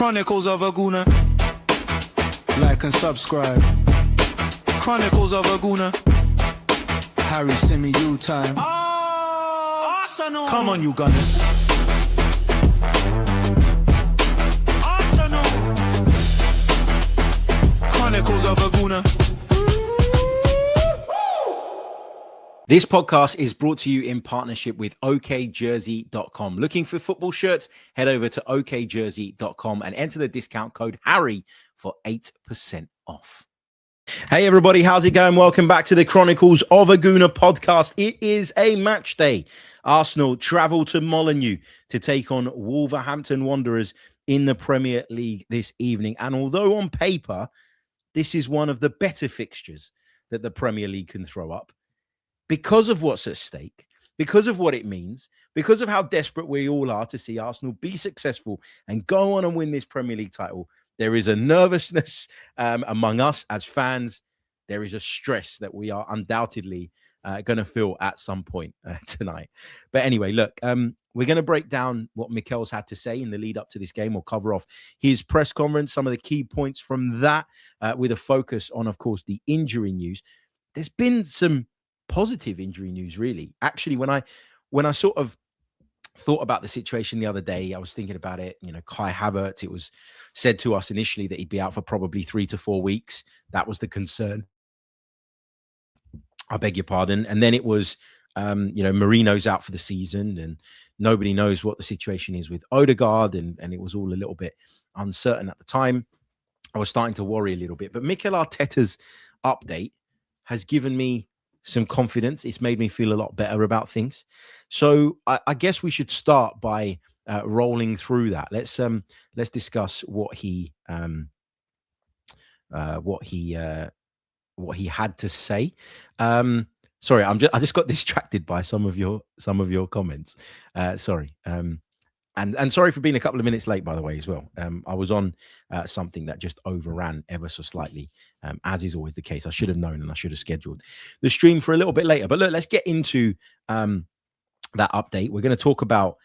Chronicles of a Gooner. Like and subscribe. Chronicles of a Gooner. Harry, Symeou time. Arsenal. Come on, you Gunners. Arsenal. Chronicles of a Gooner. This podcast is brought to you in partnership with okjersey.com. Looking for football shirts? Head over to okjersey.com and enter the discount code Harry for 8% off. Hey everybody, how's it going? Welcome back to the Chronicles of a Gooner podcast. It is a match day. Arsenal travel to Molineux to take on Wolverhampton Wanderers in the Premier League this evening. And although on paper, this is one of the better fixtures that the Premier League can throw up, because of what's at stake, because of what it means, because of how desperate we all are to see Arsenal be successful and go on and win this Premier League title, there is a nervousness among us as fans. There is a stress that we are undoubtedly going to feel at some point tonight. But anyway, look, we're going to break down what Mikel's had to say in the lead up to this game. We'll cover off his press conference, some of the key points from that, with a focus on, of course, the injury news. There's been some positive injury news, really. Actually, when I sort of thought about the situation the other day, I was thinking about it. You know, Kai Havertz, it was said to us initially that he'd be out for probably 3 to 4 weeks. That was the concern. I beg your pardon. And then it was, Marino's out for the season and nobody knows what the situation is with Odegaard. And it was all a little bit uncertain at the time. I was starting to worry a little bit. But Mikel Arteta's update has given me some confidence. It's made me feel a lot better about things. So I guess we should start by rolling through that. Let's discuss what he had to say. Sorry, I just got distracted by some of your comments. Sorry. And sorry for being a couple of minutes late, by the way, as well. I was on something that just overran ever so slightly, as is always the case. I should have known and I should have scheduled the stream for a little bit later. But look, let's get into that update. We're going to talk about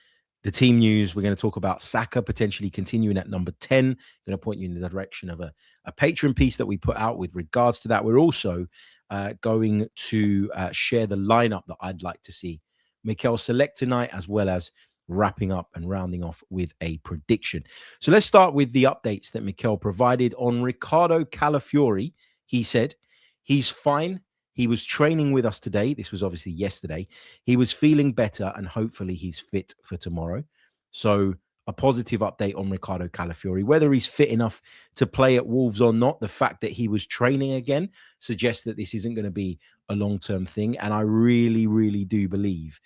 the team news. We're going to talk about Saka potentially continuing at number 10. I'm going to point you in the direction of a Patreon piece that we put out with regards to that. We're also going to share the lineup that I'd like to see Mikel select tonight, as well as wrapping up and rounding off with a prediction. So let's start with the updates that Mikel provided on Ricardo Calafiori. He said he's fine. He was training with us today. This was obviously yesterday. He was feeling better and hopefully he's fit for tomorrow. So a positive update on Ricardo Calafiori. Whether he's fit enough to play at Wolves or not, the fact that he was training again suggests that this isn't going to be a long-term thing. And I really, really do believe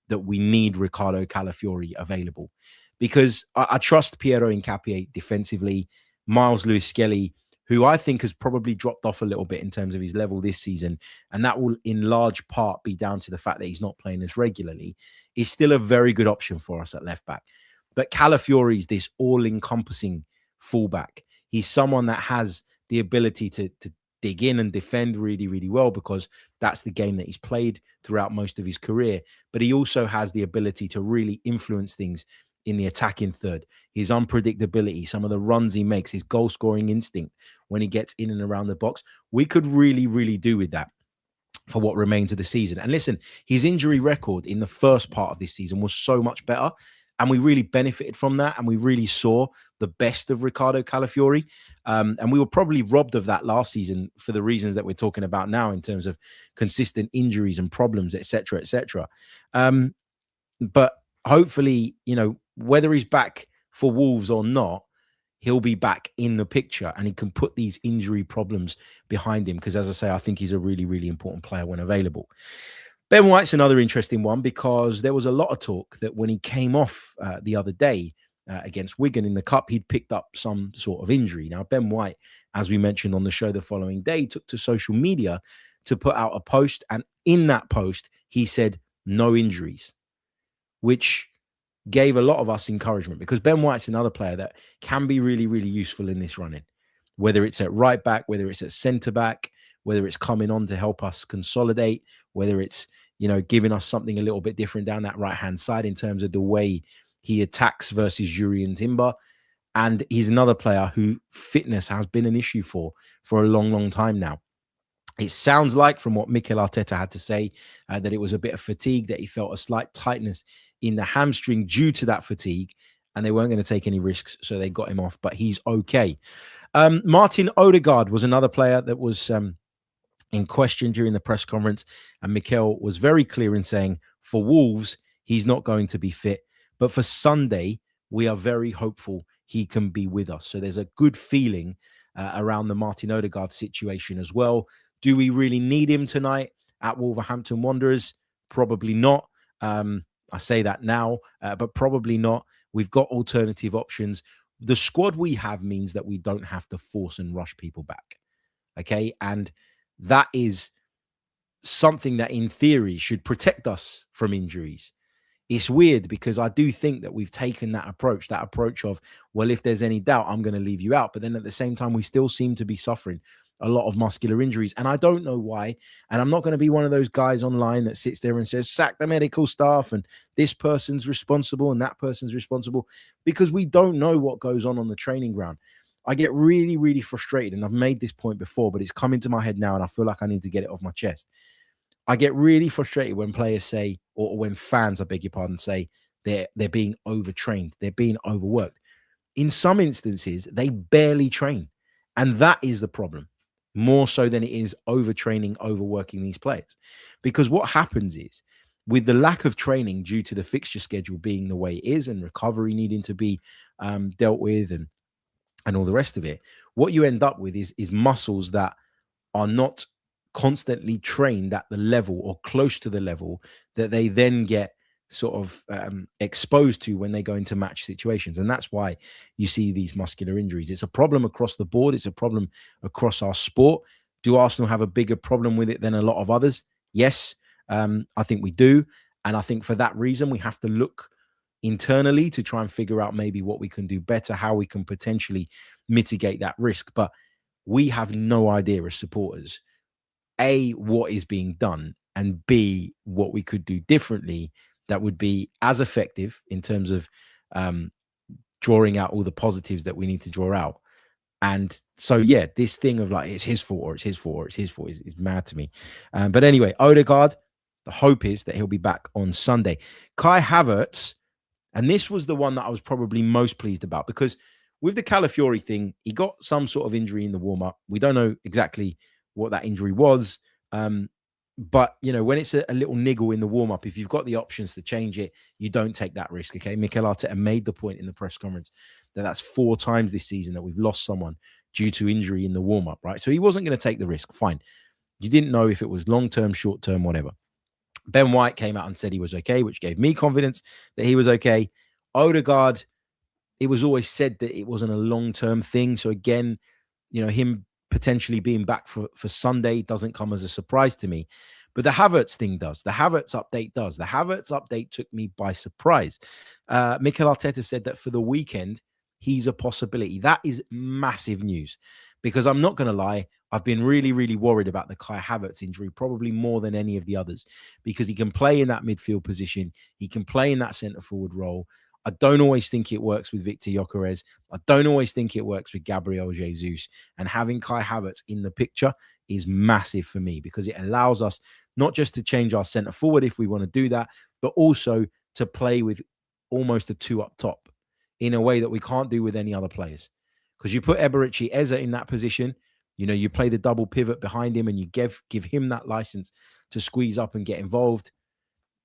that we need Ricardo Calafiori available, because I trust Piero Hincapié defensively. Miles Lewis-Skelly, who I think has probably dropped off a little bit in terms of his level this season, and that will in large part be down to the fact that he's not playing as regularly, is still a very good option for us at left back. But Calafiori is this all-encompassing fullback. He's someone that has the ability to dig in and defend really, really well, because that's the game that he's played throughout most of his career. But he also has the ability to really influence things in the attacking third. His unpredictability, some of the runs he makes, his goal-scoring instinct when he gets in and around the box. We could really, really do with that for what remains of the season. And listen, his injury record in the first part of this season was so much better. And we really benefited from that. And we really saw the best of Ricardo Calafiori. And we were probably robbed of that last season for the reasons that we're talking about now, in terms of consistent injuries and problems, etc., etc. But hopefully, whether he's back for Wolves or not, he'll be back in the picture and he can put these injury problems behind him. Because as I say, I think he's a really, really important player when available. Ben White's another interesting one, because there was a lot of talk that when he came off the other day against Wigan in the Cup, he'd picked up some sort of injury. Now, Ben White, as we mentioned on the show the following day, took to social media to put out a post. And in that post, he said, no injuries, which gave a lot of us encouragement, because Ben White's another player that can be really, really useful in this running, whether it's at right back, whether it's at centre back, whether it's coming on to help us consolidate, whether it's, giving us something a little bit different down that right-hand side in terms of the way he attacks versus Yuri and Timber. And he's another player who fitness has been an issue for a long, long time now. It sounds like, from what Mikel Arteta had to say, that it was a bit of fatigue, that he felt a slight tightness in the hamstring due to that fatigue, and they weren't going to take any risks, so they got him off, but he's okay. Martin Odegaard was another player that was in question during the press conference, and Mikel was very clear in saying, for Wolves, he's not going to be fit, but for Sunday, we are very hopeful he can be with us. So there's a good feeling around the Martin Odegaard situation as well. Do we really need him tonight at Wolverhampton Wanderers? Probably not. I say that now, but probably not. We've got alternative options. The squad we have means that we don't have to force and rush people back. Okay. And that is something that in theory should protect us from injuries. It's weird because I do think that we've taken that approach of, well, if there's any doubt, I'm going to leave you out. But then at the same time, we still seem to be suffering a lot of muscular injuries. And I don't know why. And I'm not going to be one of those guys online that sits there and says, sack the medical staff and this person's responsible and that person's responsible, because we don't know what goes on the training ground. I get really, really frustrated. And I've made this point before, but it's come into my head now and I feel like I need to get it off my chest. I get really frustrated when players say, or when fans, I beg your pardon, say they're being overtrained, they're being overworked. In some instances, they barely train. And that is the problem, more so than it is overtraining, overworking these players. Because what happens is, with the lack of training due to the fixture schedule being the way it is and recovery needing to be dealt with and all the rest of it, what you end up with is muscles that are not constantly trained at the level or close to the level that they then get sort of exposed to when they go into match situations. And that's why you see these muscular injuries. It's a problem across the board. It's a problem across our sport. Do Arsenal have a bigger problem with it than a lot of others? Yes, I think we do. And I think for that reason, we have to look internally to try and figure out maybe what we can do better, how we can potentially mitigate that risk. But we have no idea as supporters, A, what is being done, and B, what we could do differently that would be as effective in terms of drawing out all the positives that we need to draw out. And so, yeah, this thing of like, it's his fault or it's his fault or it's his fault is mad to me. But anyway, Odegaard, the hope is that he'll be back on Sunday. Kai Havertz, and this was the one that I was probably most pleased about, because with the Calafiori thing, he got some sort of injury in the warm-up. We don't know exactly what that injury was. But, you know, when it's a little niggle in the warm-up, if you've got the options to change it, you don't take that risk, okay? Mikel Arteta made the point in the press conference that that's 4 times this season that we've lost someone due to injury in the warm-up, right? So he wasn't going to take the risk. Fine. You didn't know if it was long-term, short-term, whatever. Ben White came out and said he was okay, which gave me confidence that he was okay. Odegaard, it was always said that it wasn't a long-term thing. So again, you know, him potentially being back for Sunday doesn't come as a surprise to me. But the Havertz thing does. The Havertz update does. The Havertz update took me by surprise. Mikel Arteta said that for the weekend, he's a possibility. That is massive news, because I'm not going to lie, I've been really, really worried about the Kai Havertz injury, probably more than any of the others, because he can play in that midfield position. He can play in that centre-forward role. I don't always think it works with Victor Gyökeres. I don't always think it works with Gabriel Jesus. And having Kai Havertz in the picture is massive for me, because it allows us not just to change our centre forward if we want to do that, but also to play with almost a 2 up top in a way that we can't do with any other players. Because you put Eberechi Eze in that position, you know, you play the double pivot behind him and you give him that license to squeeze up and get involved.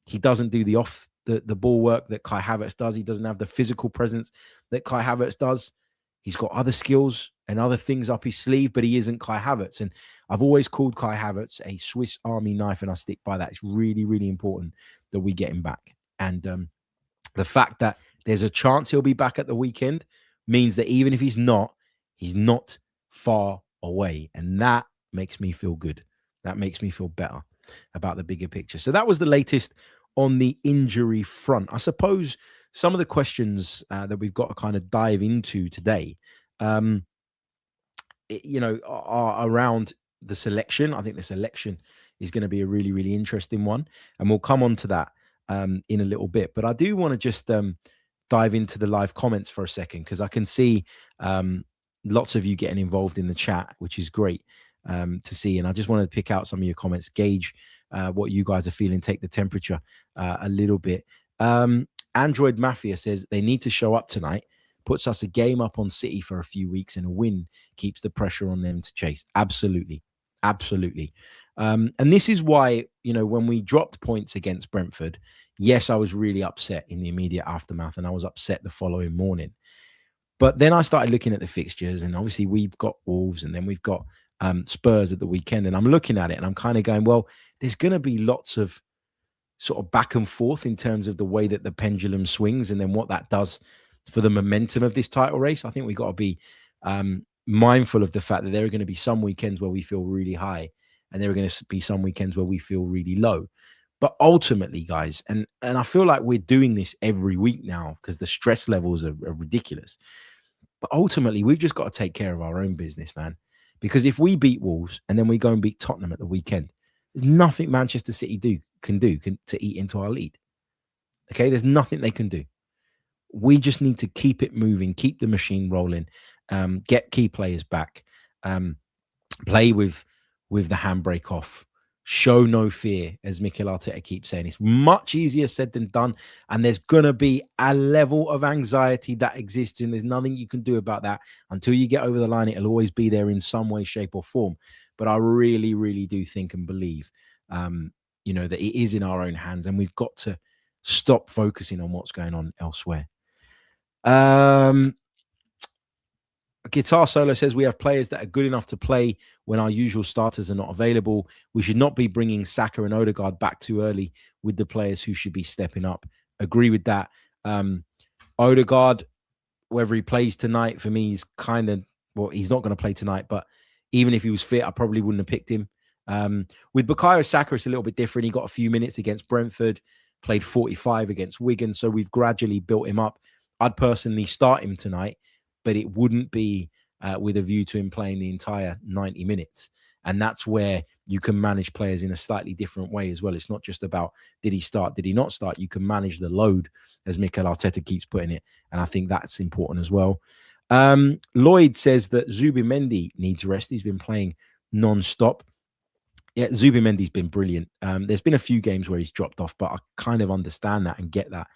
He doesn't do the ball work that Kai Havertz does. He doesn't have the physical presence that Kai Havertz does. He's got other skills and other things up his sleeve, but he isn't Kai Havertz. And I've always called Kai Havertz a Swiss Army knife, and I stick by that. It's really, really important that we get him back. And the fact that there's a chance he'll be back at the weekend means that even if he's not far away. And that makes me feel good. That makes me feel better about the bigger picture. So that was the latest on the injury front. I suppose some of the questions that we've got to kind of dive into today, are around the selection. I think the selection is going to be a really, really interesting one. And we'll come on to that in a little bit. But I do want to just dive into the live comments for a second, because I can see lots of you getting involved in the chat, which is great to see. And I just wanted to pick out some of your comments, gauge what you guys are feeling, take the temperature a little bit. Android Mafia says they need to show up tonight, puts us a game up on City for a few weeks, and a win keeps the pressure on them to chase. Absolutely. Absolutely. And this is why, when we dropped points against Brentford, yes, I was really upset in the immediate aftermath, and I was upset the following morning. But then I started looking at the fixtures, and obviously we've got Wolves, and then we've got Spurs at the weekend. And I'm looking at it and I'm kind of going, well, there's going to be lots of sort of back and forth in terms of the way that the pendulum swings, and then what that does for the momentum of this title race. I think we've got to be mindful of the fact that there are going to be some weekends where we feel really high, and there are going to be some weekends where we feel really low. But ultimately, guys, and I feel like we're doing this every week now because the stress levels are ridiculous. But ultimately, we've just got to take care of our own business, man. Because if we beat Wolves and then we go and beat Tottenham at the weekend, there's nothing Manchester City can do to eat into our lead. Okay, there's nothing they can do. We just need to keep it moving, keep the machine rolling, get key players back, play with the handbrake off, show no fear, as Mikel Arteta keeps saying. It's much easier said than done, and there's going to be a level of anxiety that exists, and there's nothing you can do about that. Until you get over the line, it'll always be there in some way, shape, or form. But I really, really do think and believe, that it is in our own hands, and we've got to stop focusing on what's going on elsewhere. Guitar Solo says we have players that are good enough to play when our usual starters are not available. We should not be bringing Saka and Odegaard back too early with the players who should be stepping up. Agree with that. Odegaard, whether he plays tonight, for me, he's he's not going to play tonight, but even if he was fit, I probably wouldn't have picked him. With Bukayo Saka, it's a little bit different. He got a few minutes against Brentford, played 45 against Wigan, so we've gradually built him up. I'd personally start him tonight, but it wouldn't be with a view to him playing the entire 90 minutes. And that's where you can manage players in a slightly different way as well. It's not just about did he start, did he not start? You can manage the load, as Mikel Arteta keeps putting it. And I think that's important as well. Lloyd says that Zubimendi needs rest. He's been playing non-stop. Yeah, Zubimendi's been brilliant. There's been a few games where he's dropped off, but I kind of understand that and get that.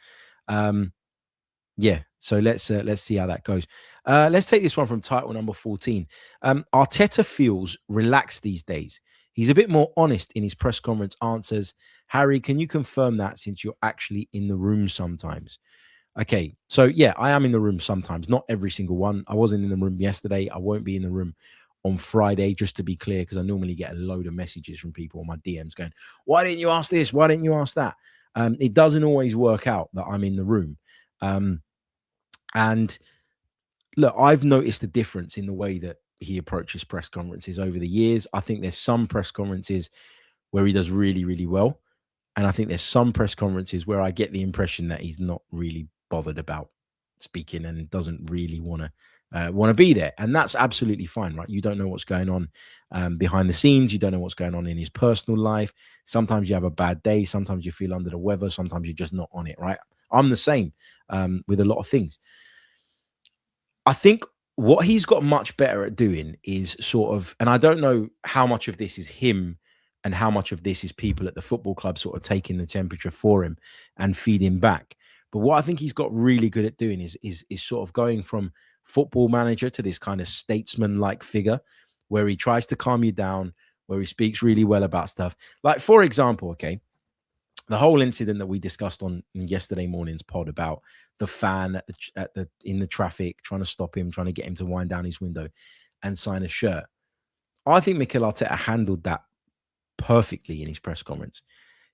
Yeah, so let's see how that goes. Let's take this one from title number 14. Arteta feels relaxed these days. He's a bit more honest in his press conference answers. Harry, can you confirm that since you're actually in the room sometimes? Okay, so yeah, I am in the room sometimes, not every single one. I wasn't in the room yesterday. I won't be in the room on Friday, just to be clear, because I normally get a load of messages from people on my DMs going, why didn't you ask this? Why didn't you ask that? It doesn't always work out that I'm in the room. And look, I've noticed a difference in the way that he approaches press conferences over the years. I think there's some press conferences where he does really, really well. And I think there's some press conferences where I get the impression that he's not really bothered about speaking and doesn't really want to be there. And that's absolutely fine, right? You don't know what's going on behind the scenes. You don't know what's going on in his personal life. Sometimes you have a bad day. Sometimes you feel under the weather. Sometimes you're just not on it, right? I'm the same with a lot of things. I think what he's got much better at doing is sort of, and I don't know how much of this is him and how much of this is people at the football club sort of taking the temperature for him and feeding back. But what I think he's got really good at doing is sort of going from football manager to this kind of statesman-like figure where he tries to calm you down, where he speaks really well about stuff. Like, for example, okay, the whole incident that we discussed on yesterday morning's pod about the fan in the traffic, trying to stop him, trying to get him to wind down his window and sign a shirt. I think Mikel Arteta handled that perfectly in his press conference.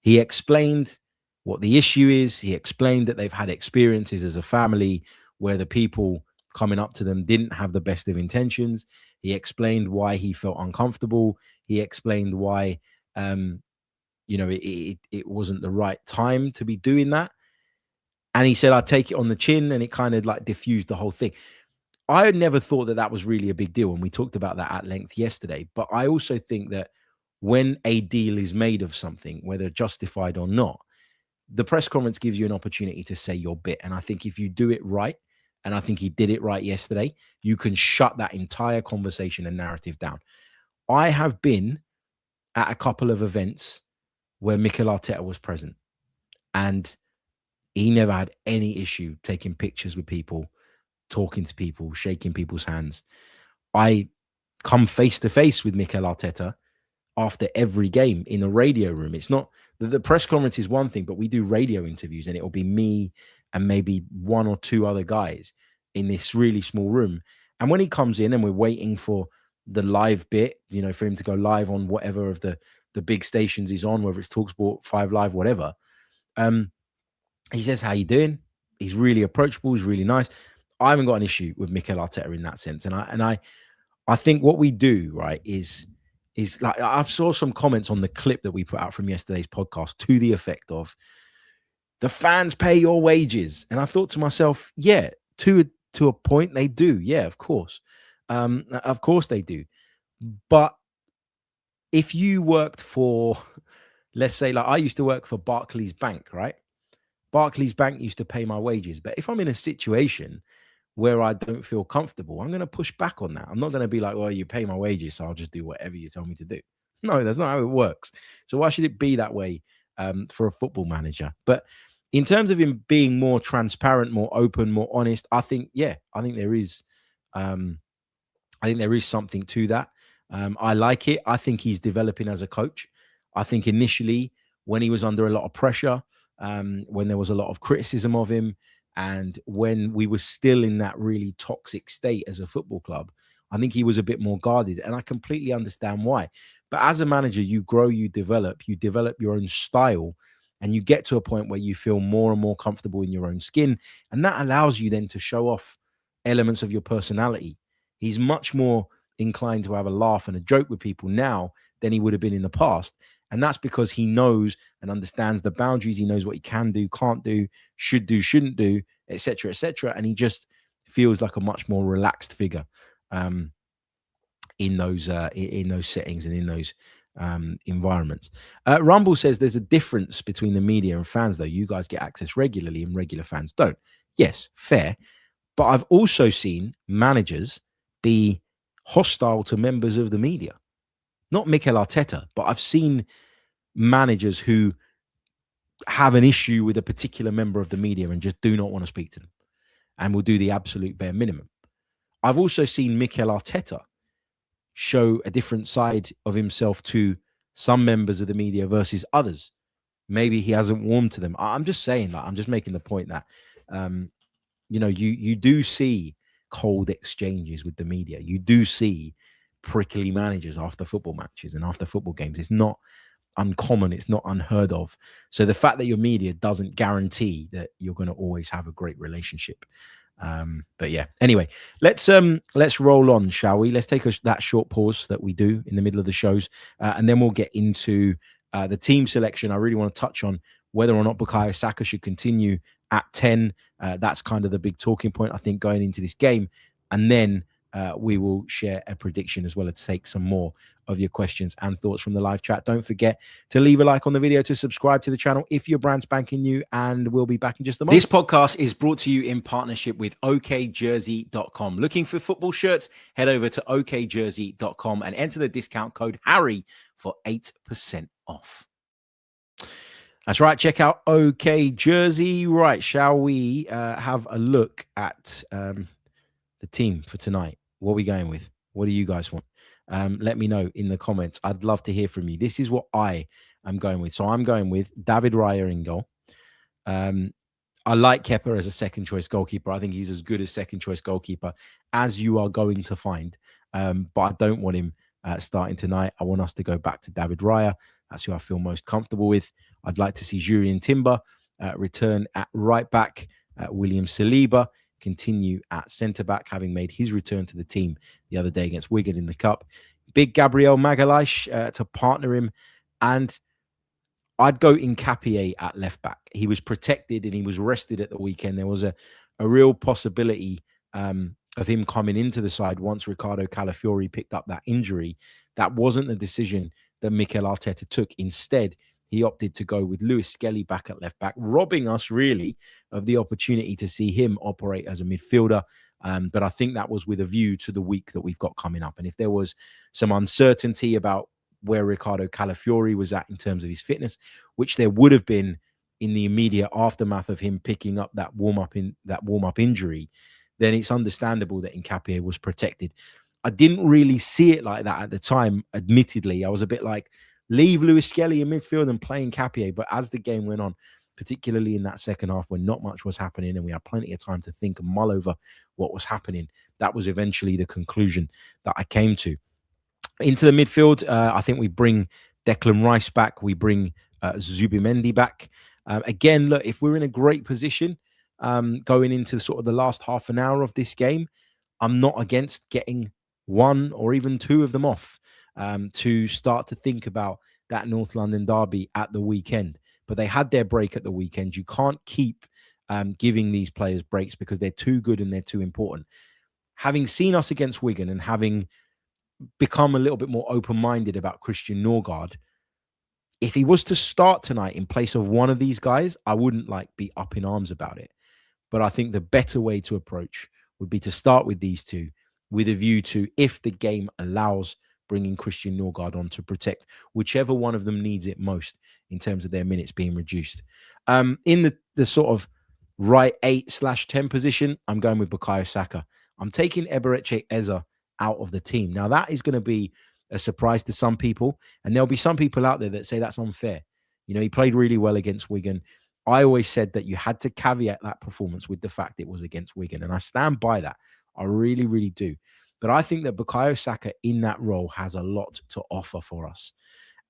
He explained what the issue is. He explained that they've had experiences as a family where the people coming up to them didn't have the best of intentions. He explained why he felt uncomfortable. He explained why it wasn't the right time to be doing that. And he said, I take it on the chin, and it kind of like diffused the whole thing. I had never thought that was really a big deal, and we talked about that at length yesterday. But I also think that when a deal is made of something, whether justified or not, the press conference gives you an opportunity to say your bit. And I think if you do it right, and I think he did it right yesterday, you can shut that entire conversation and narrative down. I have been at a couple of events where Mikel Arteta was present, and he never had any issue taking pictures with people, talking to people, shaking people's hands. I come face to face with Mikel Arteta after every game in a radio room. It's not the press conference is one thing, but we do radio interviews, and it will be me and maybe one or two other guys in this really small room. And when he comes in and we're waiting for the live bit, you know, for him to go live on whatever of the big stations he's on, whether it's TalkSport, 5 Live, whatever, he says, "How you doing?" He's really approachable. He's really nice. I haven't got an issue with Mikel Arteta in that sense. And I think what we do, right, is like, I've saw some comments on the clip that we put out from yesterday's podcast to the effect of, the fans pay your wages. And I thought to myself, yeah, to a point they do. Yeah, of course. Of course they do. But if you worked for, let's say, like I used to work for Barclays Bank, right? Barclays Bank used to pay my wages. But if I'm in a situation where I don't feel comfortable, I'm going to push back on that. I'm not going to be like, well, you pay my wages, so I'll just do whatever you tell me to do. No, that's not how it works. So why should it be that way for a football manager? But in terms of him being more transparent, more open, more honest, I think there is something to that. I like it. I think he's developing as a coach. I think initially when he was under a lot of pressure, when there was a lot of criticism of him, and when we were still in that really toxic state as a football club, I think he was a bit more guarded, and I completely understand why. But as a manager, you grow, you develop your own style, and you get to a point where you feel more and more comfortable in your own skin, and that allows you then to show off elements of your personality. He's much more inclined to have a laugh and a joke with people now than he would have been in the past. And that's because he knows and understands the boundaries. He knows what he can do, can't do, should do, shouldn't do, etc., etc. And he just feels like a much more relaxed figure in those settings and in those environments. Rumble says there's a difference between the media and fans, though. You guys get access regularly and regular fans don't. Yes, fair. But I've also seen managers be hostile to members of the media. Not Mikel Arteta, but I've seen managers who have an issue with a particular member of the media and just do not want to speak to them and will do the absolute bare minimum. I've also seen Mikel Arteta show a different side of himself to some members of the media versus others. Maybe he hasn't warmed to them. I'm just saying that. I'm just making the point that, you do see cold exchanges with the media. You do see prickly managers after football matches and after football games. It's not uncommon. It's not unheard of. So the fact that your media doesn't guarantee that you're going to always have a great relationship. But yeah, anyway, let's roll on, shall we? Let's take that short pause that we do in the middle of the shows, and then we'll get into the team selection. I really want to touch on whether or not Bukayo Saka should continue at 10. That's kind of the big talking point, I think, going into this game. And then we will share a prediction as well as take some more of your questions and thoughts from the live chat. Don't forget to leave a like on the video, to subscribe to the channel if your brand's spanking new, and we'll be back in just a moment. This podcast is brought to you in partnership with okjersey.com. Looking for football shirts? Head over to okjersey.com and enter the discount code Harry for 8% off. That's right. Check out OK Jersey. Right. Shall we have a look at the team for tonight? What are we going with? What do you guys want? Let me know in the comments. I'd love to hear from you. This is what I am going with. So I'm going with David Raya in goal. I like Kepa as a second choice goalkeeper. I think he's as good a second choice goalkeeper as you are going to find. But I don't want him starting tonight. I want us to go back to David Raya. That's who I feel most comfortable with. I'd like to see Jurien Timber return at right back. William Saliba continue at centre-back, having made his return to the team the other day against Wigan in the Cup. Big Gabriel Magalhaes to partner him. And I'd go Nketiah at left-back. He was protected and he was rested at the weekend. There was a real possibility of him coming into the side once Ricardo Calafiori picked up that injury. That wasn't the decision that Mikel Arteta took. Instead, he opted to go with Lewis Skelly back at left back, robbing us really of the opportunity to see him operate as a midfielder. But I think that was with a view to the week that we've got coming up. And if there was some uncertainty about where Ricardo Calafiori was at in terms of his fitness, which there would have been in the immediate aftermath of him picking up that warm-up injury, then it's understandable that Nketiah was protected. I didn't really see it like that at the time, admittedly. I was a bit like, leave Lewis Skelly in midfield and play Nketiah. But as the game went on, particularly in that second half when not much was happening and we had plenty of time to think and mull over what was happening, that was eventually the conclusion that I came to. Into the midfield, I think we bring Declan Rice back. We bring Zubimendi back. Again, look, if we're in a great position going into sort of the last half an hour of this game, I'm not against getting one or even two of them off to start to think about that North London derby at the weekend. But they had their break at the weekend. You can't keep giving these players breaks because they're too good and they're too important. Having seen us against Wigan and having become a little bit more open-minded about Christian Norgard, if he was to start tonight in place of one of these guys, I wouldn't be up in arms about it. But I think the better way to approach would be to start with these two with a view to, if the game allows, bringing Christian Norgard on to protect whichever one of them needs it most in terms of their minutes being reduced. In the sort of right 8/10 position, I'm going with Bukayo Saka. I'm taking Eberechi Eze out of the team. Now, that is going to be a surprise to some people, and there'll be some people out there that say that's unfair. You know, he played really well against Wigan. I always said that you had to caveat that performance with the fact it was against Wigan, and I stand by that. I really, really do. But I think that Bukayo Saka in that role has a lot to offer for us.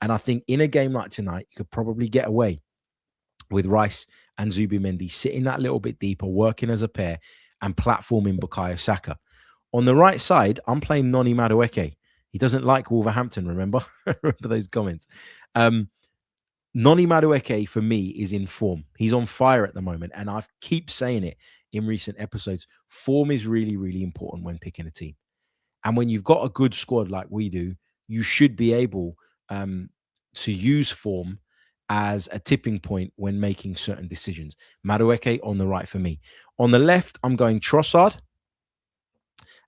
And I think in a game like tonight, you could probably get away with Rice and Zubimendi sitting that little bit deeper, working as a pair and platforming Bukayo Saka. On the right side, I'm playing Noni Madueke. He doesn't like Wolverhampton, remember? Remember those comments. Noni Madueke, for me, is in form. He's on fire at the moment, and I keep saying it in recent episodes. Form is really, really important when picking a team. And when you've got a good squad like we do, you should be able to use form as a tipping point when making certain decisions. Madueke on the right for me. On the left, I'm going Trossard.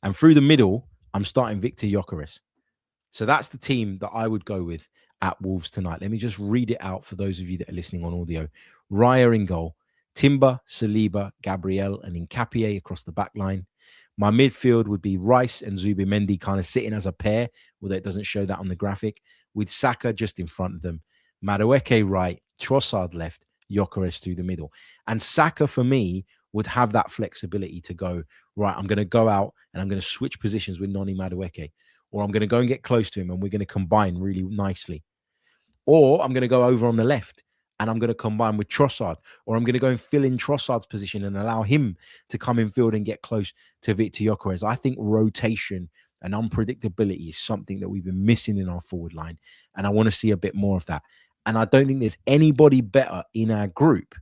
And through the middle, I'm starting Victor Gyökeres. So that's the team that I would go with at Wolves tonight. Let me just read it out for those of you that are listening on audio. Raya in goal. Timber, Saliba, Gabriel, and Nketiah across the back line. My midfield would be Rice and Zubimendi kind of sitting as a pair, although it doesn't show that on the graphic, with Saka just in front of them. Madueke right, Trossard left, Gyökeres through the middle. And Saka, for me, would have that flexibility to go, right, I'm going to go out and I'm going to switch positions with Noni Madueke, or I'm going to go and get close to him and we're going to combine really nicely. Or I'm going to go over on the left and I'm going to combine with Trossard, or I'm going to go and fill in Trossard's position and allow him to come in field and get close to Victor Gyökeres. I think rotation and unpredictability is something that we've been missing in our forward line, and I want to see a bit more of that. And I don't think there's anybody better in our group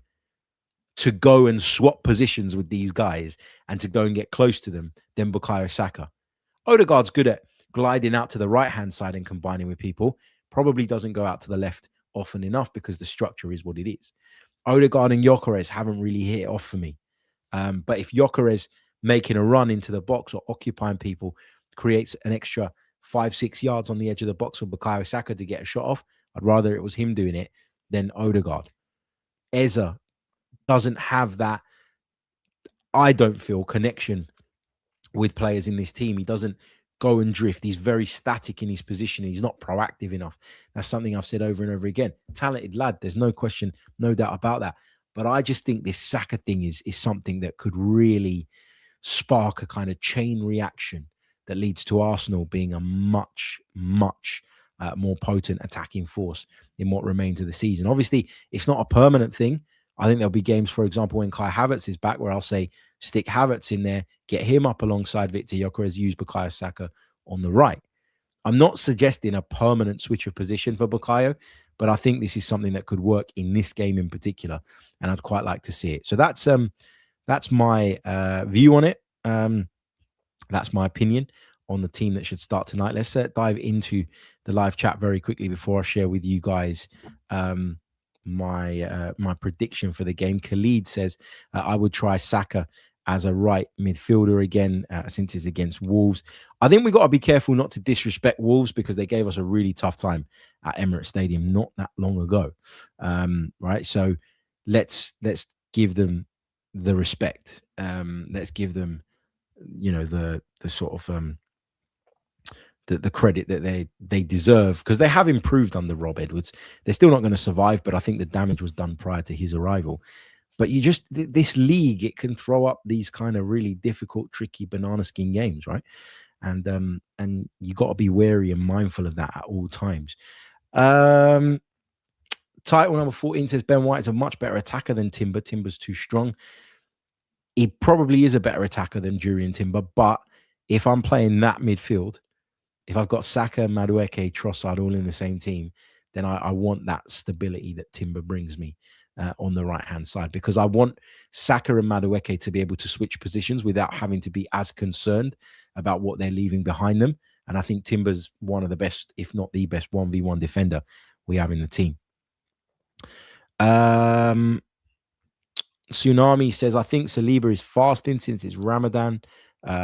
to go and swap positions with these guys and to go and get close to them than Bukayo Saka. Odegaard's good at gliding out to the right-hand side and combining with people. Probably doesn't go out to the left often enough because the structure is what it is. Odegaard and Gyökeres haven't really hit it off for me. But if Gyökeres making a run into the box or occupying people creates an extra 5-6 yards on the edge of the box for Bukayo Saka to get a shot off, I'd rather it was him doing it than Odegaard. Eze doesn't have that, I don't feel, connection with players in this team. He doesn't go and drift. He's very static in his position. He's not proactive enough. That's something I've said over and over again. Talented lad, there's no question, no doubt about that. But I just think this Saka thing is something that could really spark a kind of chain reaction that leads to Arsenal being a much, much more potent attacking force in what remains of the season. Obviously, it's not a permanent thing. I think there'll be games, for example, when Kai Havertz is back, where I'll say, stick Havertz in there, get him up alongside Victor Gyökeres, use Bukayo Saka on the right. I'm not suggesting a permanent switch of position for Bukayo, but I think this is something that could work in this game in particular, and I'd quite like to see it. So that's my view on it. That's my opinion on the team that should start tonight. Let's dive into the live chat very quickly before I share with you guys my prediction for the game. Khalid says, I would try Saka as a right midfielder again, since it's against Wolves. I think we've got to be careful not to disrespect Wolves because they gave us a really tough time at Emirates Stadium not that long ago. Right? So let's give them the respect. Let's give them, the sort of the credit that they deserve, because they have improved under Rob Edwards. They're still not going to survive, but I think the damage was done prior to his arrival. But this league, it can throw up these kind of really difficult, tricky banana skin games, right? And you got to be wary and mindful of that at all times. Title number 14 says Ben White is a much better attacker than Timber. Timber's too strong. He probably is a better attacker than Jurriën Timber, but if I'm playing that midfield, if I've got Saka, Madueke, Trossard all in the same team, then I want that stability that Timber brings me on the right-hand side, because I want Saka and Madueke to be able to switch positions without having to be as concerned about what they're leaving behind them. And I think Timber's one of the best, if not the best, 1v1 defender we have in the team. Tsunami says, I think Saliba is fasting since it's Ramadan,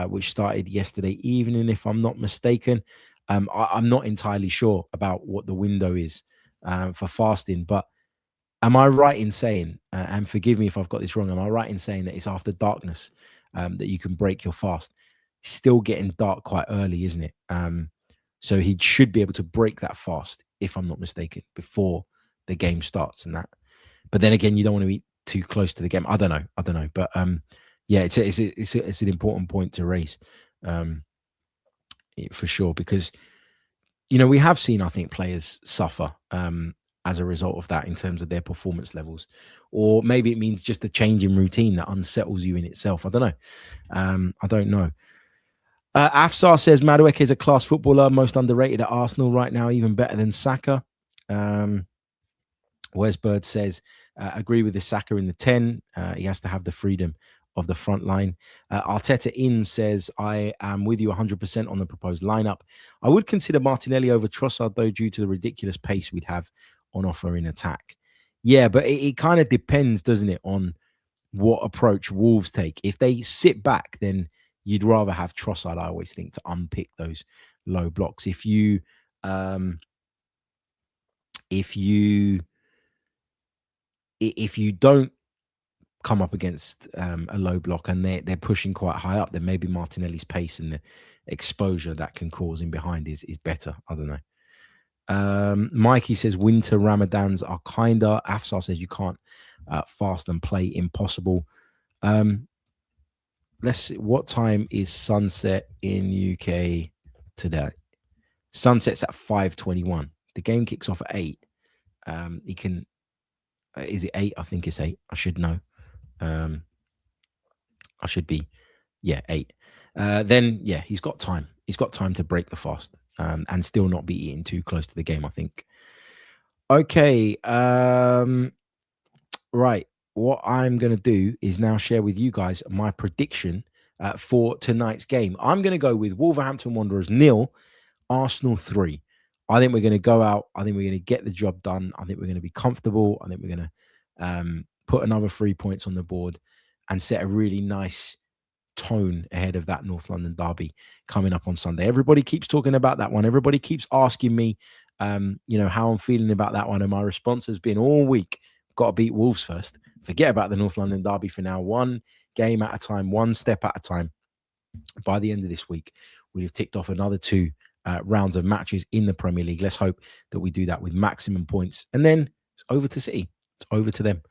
which started yesterday evening, if I'm not mistaken. I'm not entirely sure about what the window is for fasting, but am I right in saying, and forgive me if I've got this wrong, am I right in saying that it's after darkness that you can break your fast? It's still getting dark quite early, isn't it? So he should be able to break that fast, if I'm not mistaken, before the game starts and that. But then again, you don't want to eat too close to the game. I don't know. But yeah, it's an important point to raise for sure, because we have seen, I think, players suffer as a result of that in terms of their performance levels, or maybe it means just a change in routine that unsettles you in itself. I don't know. Afsar says Madueke is a class footballer, most underrated at Arsenal right now, even better than Saka. Wes Bird says, agree with the Saka in the 10. He has to have the freedom of the front line. Arteta in says, I am with you 100% on the proposed lineup. I would consider Martinelli over Trossard, though, due to the ridiculous pace we'd have on offer in attack. Yeah, but it kind of depends, doesn't it, on what approach Wolves take. If they sit back, then you'd rather have Trossard, I always think, to unpick those low blocks. If you don't come up against a low block and they're pushing quite high up, then maybe Martinelli's pace and the exposure that can cause him behind is better. I don't know. Mikey says winter Ramadans are kinder. Afsar says you can't fast and play impossible. Let's see, what time is sunset in UK today? Sunset's at 5:21. The game kicks off at 8. Is it 8? I think it's 8. I should know. I should be, 8. Then he's got time. He's got time to break the fast and still not be eating too close to the game, I think. Okay. Right. What I'm going to do is now share with you guys my prediction for tonight's game. I'm going to go with Wolverhampton Wanderers 0, Arsenal 3. I think we're going to go out. I think we're going to get the job done. I think we're going to be comfortable. I think we're going to put another 3 points on the board and set a really nice tone ahead of that North London derby coming up on Sunday. Everybody keeps talking about that one. Everybody keeps asking me, how I'm feeling about that one. And my response has been all week, got to beat Wolves first. Forget about the North London derby for now. One game at a time, one step at a time. By the end of this week, we have ticked off another 2 rounds of matches in the Premier League. Let's hope that we do that with maximum points. And then it's over to City. It's over to them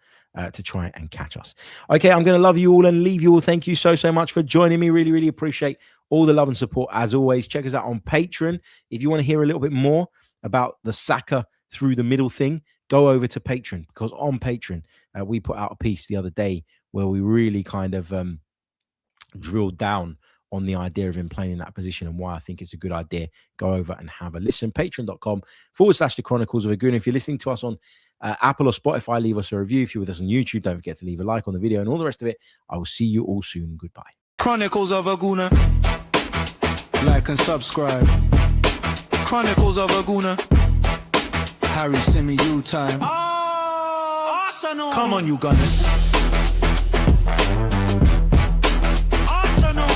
to try and catch us. Okay, I'm going to love you all and leave you all. Thank you so much for joining me. Really, really appreciate all the love and support. As always, check us out on Patreon. If you want to hear a little bit more about the Saka through the middle thing, go over to Patreon, because on Patreon, we put out a piece the other day where we really kind of drilled down on the idea of him playing in that position and why I think it's a good idea. Go over and have a listen. Patreon.com/The Chronicles of a Gooner. If you're listening to us on Apple or Spotify, leave us a review. If you're with us on YouTube, don't forget to leave a like on the video and all the rest of it. I will see you all soon. Goodbye. Chronicles of a Gooner. Like and subscribe. Chronicles of a Gooner. Harry Symeou time. Arsenal. Come on, you Gunners. Arsenal.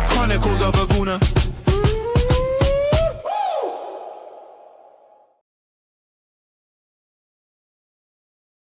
Chronicles of a Gooner.